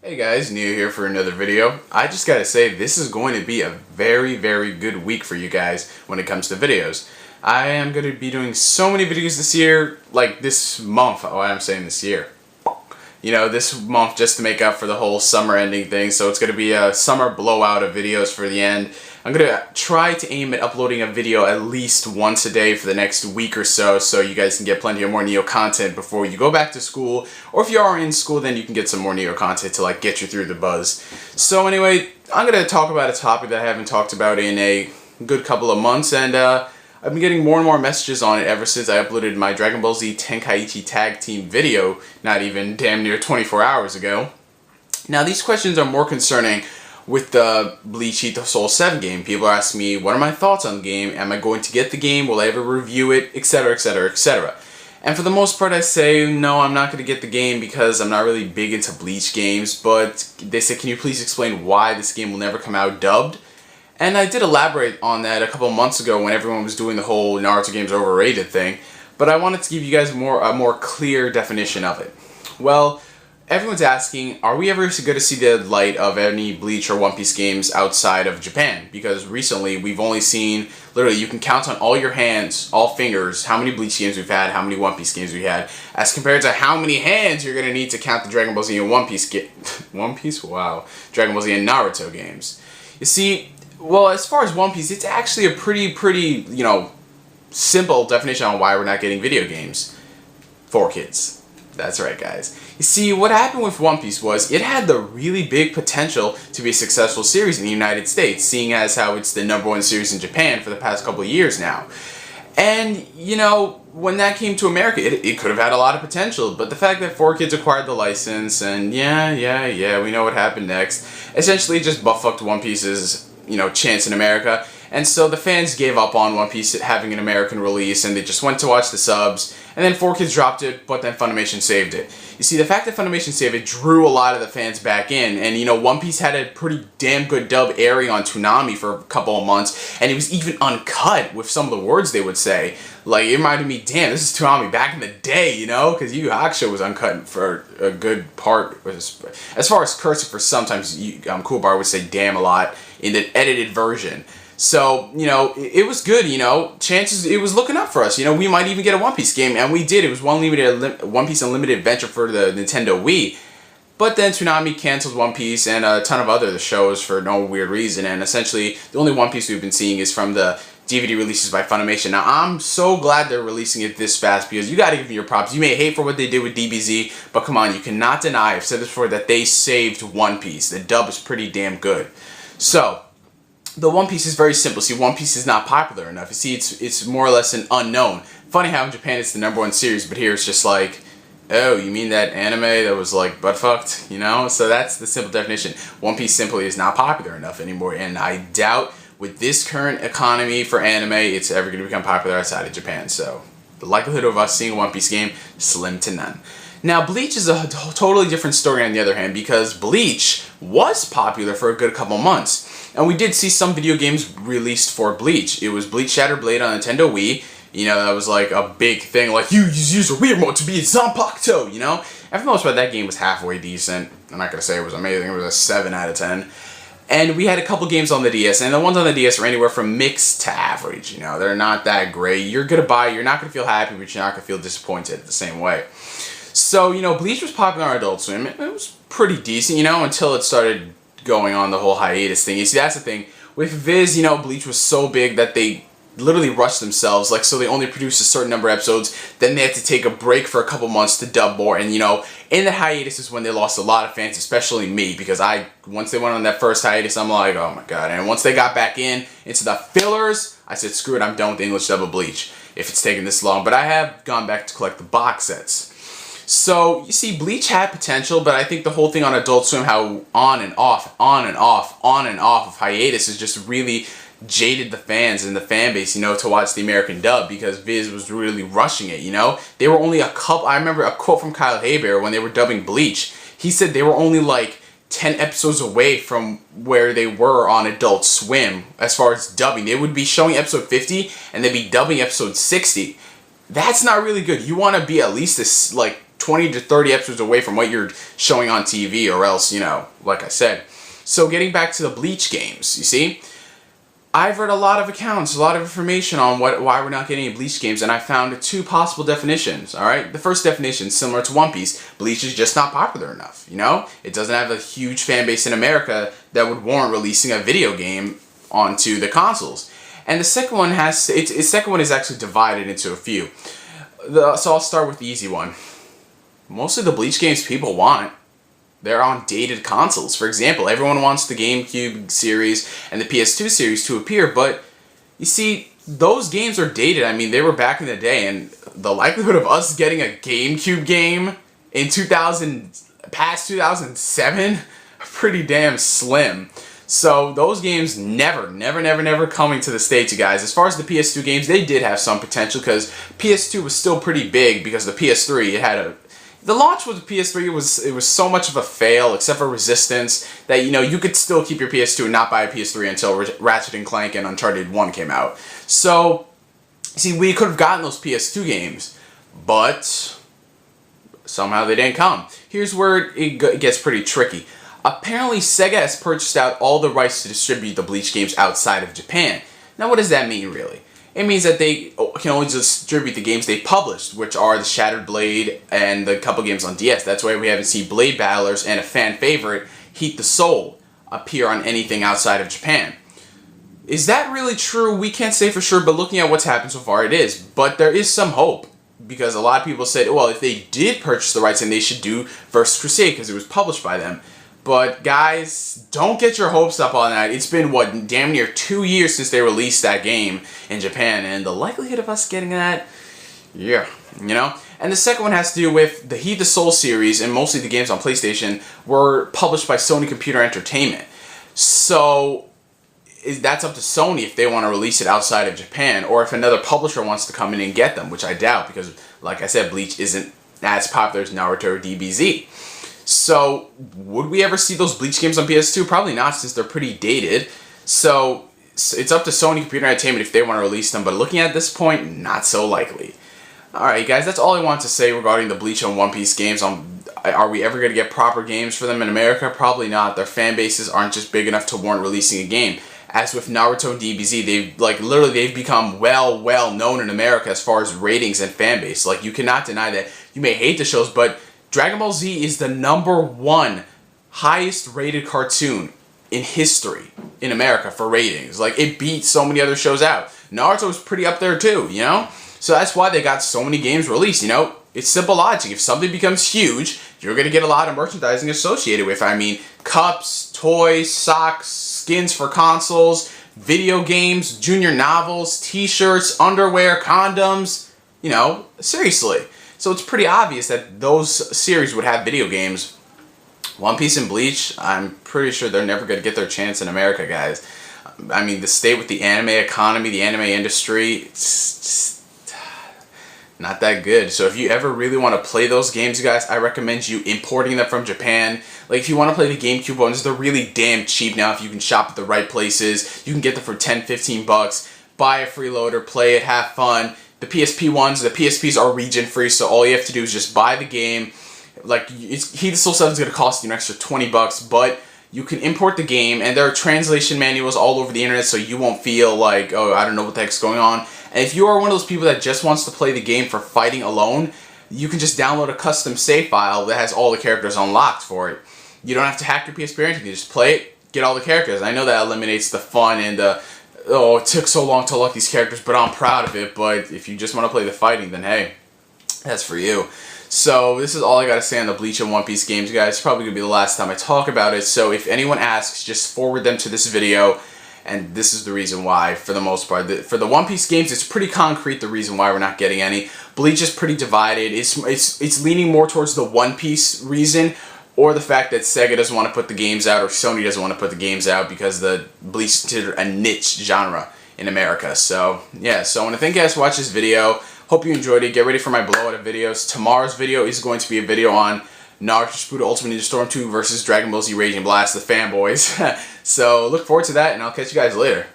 Hey guys, Neo here for another video. I just gotta say, this is going to be a very good week for you guys when it comes to videos. I am going to be doing so many videos this year, like this month. Oh, I'm saying this year. You know, this month just to make up for the whole summer ending thing. So it's going to be a summer blowout of videos for the end. I'm going to try to aim at uploading a video at least once a day for the next week or so you guys can get plenty of more Neo content before you go back to school. Or if you are in school, then you can get some more Neo content to like get you through the buzz. So anyway, I'm going to talk about a topic that I haven't talked about in a good couple of months, and I've been getting more and more messages on it ever since I uploaded my Dragon Ball Z Tenkaichi Tag Team video, not even damn near 24 hours ago. Now these questions are more concerning with the Bleach Heat the Soul 7 game. People are asking me, what are my thoughts on the game? Am I going to get the game? Will I ever review it? Etc, etc, etc. And for the most part I say, no, I'm not going to get the game because I'm not really big into Bleach games, but they said, can you please explain why this game will never come out dubbed? And I did elaborate on that a couple of months ago when everyone was doing the whole Naruto games are overrated thing, but I wanted to give you guys a more clear definition of it. Well, everyone's asking, are we ever going to see the light of any Bleach or One Piece games outside of Japan? Because recently we've only seen, literally you can count on all your hands, all fingers, how many Bleach games we've had, how many One Piece games we've had, as compared to how many hands you're going to need to count the Dragon Ball Z and One Piece One Piece? Wow. Dragon Ball Z and Naruto games. You see, well, as far as One Piece, it's actually a pretty, you know, simple definition on why we're not getting video games for kids. That's right, guys. You see, what happened with One Piece was it had the really big potential to be a successful series in the United States, seeing as how it's the #1 series in Japan for the past couple of years now. And, you know, when that came to America, it could have had a lot of potential, but the fact that 4Kids acquired the license, and yeah, we know what happened next, essentially just butt-fucked One Piece's, you know, chance in America. And so the fans gave up on One Piece having an American release, and they just went to watch the subs, and then 4Kids dropped it, but then Funimation saved it. You see, the fact that Funimation saved it drew a lot of the fans back in, and you know, One Piece had a pretty damn good dub airing on Toonami for a couple of months, and it was even uncut with some of the words they would say. Like, it reminded me, damn, this is Toonami back in the day, you know? Because Yu Yu Hakusho was uncut for a good part. As far as cursing, for sometimes Cool Bar would say damn a lot in the edited version. So, you know, it was good, you know, chances, it was looking up for us, you know, we might even get a One Piece game, and we did. It was One Piece Unlimited Adventure for the Nintendo Wii, but then Toonami canceled One Piece and a ton of other shows for no weird reason, and essentially, the only One Piece we've been seeing is from the DVD releases by Funimation. Now, I'm so glad they're releasing it this fast, because you gotta give me your props. You may hate for what they did with DBZ, but come on, you cannot deny, I've said this before, that they saved One Piece. The dub is pretty damn good. So, the One Piece is very simple. See, One Piece is not popular enough. You see, it's more or less an unknown. Funny how in Japan it's the #1 series, but here it's just like, oh, you mean that anime that was like butt-fucked, you know? So that's the simple definition. One Piece simply is not popular enough anymore, and I doubt with this current economy for anime, it's ever going to become popular outside of Japan. So the likelihood of us seeing a One Piece game, slim to none. Now, Bleach is a totally different story on the other hand, because Bleach was popular for a good couple months. And we did see some video games released for Bleach. It was Bleach Shattered Blade on Nintendo Wii. You know, that was like a big thing, like, you use a weird mode to be a Zanpakuto, you know? And for the most part, that game was halfway decent. I'm not going to say it was amazing, it was a 7 out of 10. And we had a couple games on the DS, and the ones on the DS are anywhere from mixed to average, you know? They're not that great. You're going to buy, you're not going to feel happy, but you're not going to feel disappointed the same way. So, you know, Bleach was popular on Adult Swim. It was pretty decent, you know, until it started going on the whole hiatus thing. You see, that's the thing. With Viz, you know, Bleach was so big that they literally rushed themselves. Like, so they only produced a certain number of episodes. Then they had to take a break for a couple months to dub more. And, you know, in the hiatus is when they lost a lot of fans, especially me. Because once they went on that first hiatus, I'm like, oh my god. And once they got back into the fillers, I said, screw it, I'm done with the English dub of Bleach. If it's taking this long. But I have gone back to collect the box sets. So, you see, Bleach had potential, but I think the whole thing on Adult Swim, how on and off of hiatus is just really jaded the fans and the fan base, you know, to watch the American dub, because Viz was really rushing it, you know? They were only I remember a quote from Kyle Hebert when they were dubbing Bleach. He said they were only like 10 episodes away from where they were on Adult Swim as far as dubbing. They would be showing episode 50 and they'd be dubbing episode 60. That's not really good. You want to be at least this, like, 20 to 30 episodes away from what you're showing on TV, or else, you know, like I said. So getting back to the Bleach games, you see, I've read a lot of accounts, a lot of information on why we're not getting any Bleach games, and I found two possible definitions, alright? The first definition, similar to One Piece, Bleach is just not popular enough, you know? It doesn't have a huge fan base in America that would warrant releasing a video game onto the consoles. And the second one is actually divided into a few. So I'll start with the easy one. Most of the Bleach games people want, they're on dated consoles. For example, everyone wants the GameCube series and the PS2 series to appear, but you see, those games are dated. I mean, they were back in the day, and the likelihood of us getting a GameCube game in past 2007, pretty damn slim. So those games never coming to the States, you guys. As far as the PS2 games, they did have some potential because PS2 was still pretty big because the PS3, the launch with the PS3 it was so much of a fail, except for Resistance, that, you know, you could still keep your PS2 and not buy a PS3 until Ratchet & Clank and Uncharted 1 came out. So, see, we could have gotten those PS2 games, but somehow they didn't come. Here's where it gets pretty tricky. Apparently, Sega has purchased out all the rights to distribute the Bleach games outside of Japan. Now, what does that mean, really? It means that they can only distribute the games they published, which are the Shattered Blade and the couple games on DS. That's why we haven't seen Blade Battlers and a fan favorite, Heat the Soul, appear on anything outside of Japan. Is that really true? We can't say for sure, but looking at what's happened so far, it is. But there is some hope, because a lot of people said, well, if they did purchase the rights, then they should do Versus Crusade, because it was published by them. But guys, don't get your hopes up on that. It's been, what, damn near 2 years since they released that game in Japan, and the likelihood of us getting that, yeah, you know? And the second one has to do with the Heat the Soul series, and mostly the games on PlayStation were published by Sony Computer Entertainment. So that's up to Sony if they want to release it outside of Japan, or if another publisher wants to come in and get them, which I doubt, because, like I said, Bleach isn't as popular as Naruto or DBZ. So, would we ever see those Bleach games on PS2? Probably not, since they're pretty dated. So, it's up to Sony Computer Entertainment if they want to release them, but looking at this point, not so likely. Alright guys, that's all I want to say regarding the Bleach and One Piece games. Are we ever going to get proper games for them in America? Probably not. Their fan bases aren't just big enough to warrant releasing a game. As with Naruto and DBZ, they've become well known in America as far as ratings and fan base. Like, you cannot deny that. You may hate the shows, but Dragon Ball Z is the #1 highest rated cartoon in history in America for ratings. Like, it beats so many other shows out. Naruto is pretty up there too, you know? So that's why they got so many games released, you know? It's simple logic. If something becomes huge, you're going to get a lot of merchandising associated with it. I mean, cups, toys, socks, skins for consoles, video games, junior novels, t-shirts, underwear, condoms, you know? Seriously. So it's pretty obvious that those series would have video games. One Piece and Bleach, I'm pretty sure they're never going to get their chance in America, guys. I mean, the state with the anime economy, the anime industry, it's just not that good. So if you ever really want to play those games, guys, I recommend you importing them from Japan. Like, if you want to play the GameCube ones, they're really damn cheap now if you can shop at the right places. You can get them for 10-15 bucks. Buy a freeloader, play it, have fun. The PSP ones, the PSPs are region free, so all you have to do is just buy the game. Like, Heat the Soul 7 is going to cost you an extra 20 bucks, but you can import the game, and there are translation manuals all over the internet, so you won't feel like, oh, I don't know what the heck's going on. And if you are one of those people that just wants to play the game for fighting alone, you can just download a custom save file that has all the characters unlocked for it. You don't have to hack your PSP or anything. You just play it, get all the characters. I know that eliminates the fun and the, oh, it took so long to unlock these characters, but I'm proud of it. But if you just want to play the fighting, then hey, that's for you. So this is all I got to say on the Bleach and One Piece games, guys. It's probably going to be the last time I talk about it. So if anyone asks, just forward them to this video. And this is the reason why, for the most part. For the One Piece games, it's pretty concrete the reason why we're not getting any. Bleach is pretty divided. It's leaning more towards the One Piece reason, or the fact that Sega doesn't want to put the games out, or Sony doesn't want to put the games out because the Bleach is considered a niche genre in America. So, yeah. So I want to thank you guys for watching this video. Hope you enjoyed it. Get ready for my blowout of videos. Tomorrow's video is going to be a video on Naruto Shippuden Ultimate Ninja Storm 2 versus Dragon Ball Z Raging Blast, the fanboys. So look forward to that, and I'll catch you guys later.